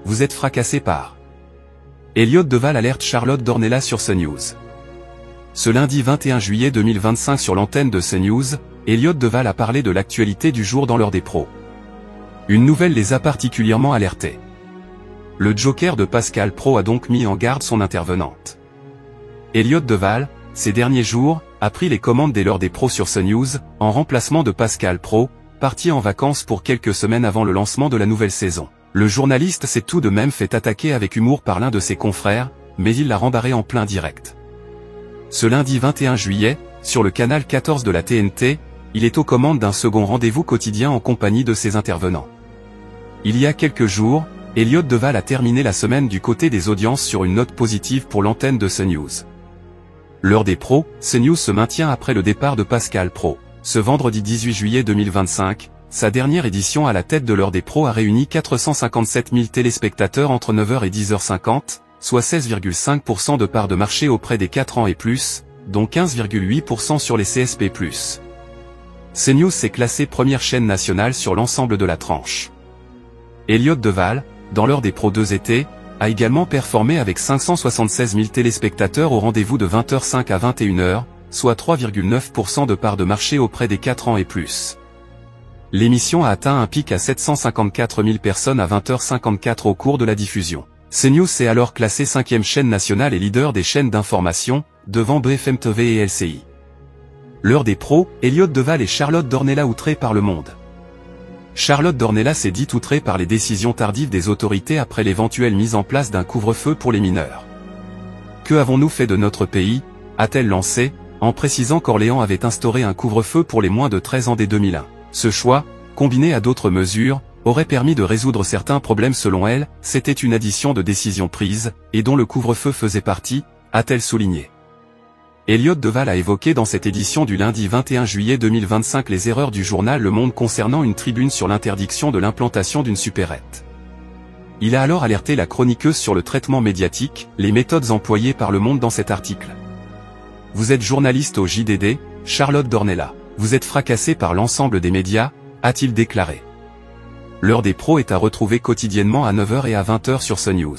vous êtes fracassé par. Elliott Deval alerte Charlotte Dornelas sur CNews. Ce lundi 21 juillet 2025 sur l'antenne de CNews, Elliott Deval a parlé de l'actualité du jour dans l'heure des pros. Une nouvelle les a particulièrement alertés. Le joker de Pascal Praud a donc mis en garde son intervenante. Elliott Deval, ces derniers jours, a pris les commandes dès l'heure des pros sur CNews, en remplacement de Pascal Praud, parti en vacances pour quelques semaines avant le lancement de la nouvelle saison. Le journaliste s'est tout de même fait attaquer avec humour par l'un de ses confrères, mais il l'a rembarré en plein direct. Ce lundi 21 juillet, sur le canal 14 de la TNT, il est aux commandes d'un second rendez-vous quotidien en compagnie de ses intervenants. Il y a quelques jours, Elliott Deval a terminé la semaine du côté des audiences sur une note positive pour l'antenne de CNews. L'heure des pros, CNews se maintient après le départ de Pascal Praud. Ce vendredi 18 juillet 2025, sa dernière édition à la tête de l'heure des pros a réuni 457 000 téléspectateurs entre 9h et 10h50, soit 16,5% de part de marché auprès des 4 ans et plus, dont 15,8% sur les CSP+. CNews s'est classé première chaîne nationale sur l'ensemble de la tranche. Elliott Deval, dans l'heure des pros 2 étés, a également performé avec 576 000 téléspectateurs au rendez-vous de 20h05 à 21h, soit 3,9% de part de marché auprès des 4 ans et plus. L'émission a atteint un pic à 754 000 personnes à 20h54 au cours de la diffusion. CNews s'est alors classé 5e chaîne nationale et leader des chaînes d'information, devant BFM TV et LCI. L'heure des pros, Elliott Deval et Charlotte Dornelas outrés par Le Monde. Charlotte Dornelas s'est dite outrée par les décisions tardives des autorités après l'éventuelle mise en place d'un couvre-feu pour les mineurs. Que avons-nous fait de notre pays, a-t-elle lancé, en précisant qu'Orléans avait instauré un couvre-feu pour les moins de 13 ans dès 2001. Ce choix, combiné à d'autres mesures, aurait permis de résoudre certains problèmes selon elle, c'était une addition de décisions prises, et dont le couvre-feu faisait partie, a-t-elle souligné. Elliott Deval a évoqué dans cette édition du lundi 21 juillet 2025 les erreurs du journal Le Monde concernant une tribune sur l'interdiction de l'implantation d'une supérette. Il a alors alerté la chroniqueuse sur le traitement médiatique, les méthodes employées par Le Monde dans cet article. Vous êtes journaliste au JDD, Charlotte Dornelas. Vous êtes fracassé par l'ensemble des médias, a-t-il déclaré. L'heure des pros est à retrouver quotidiennement à 9h et à 20h sur CNews.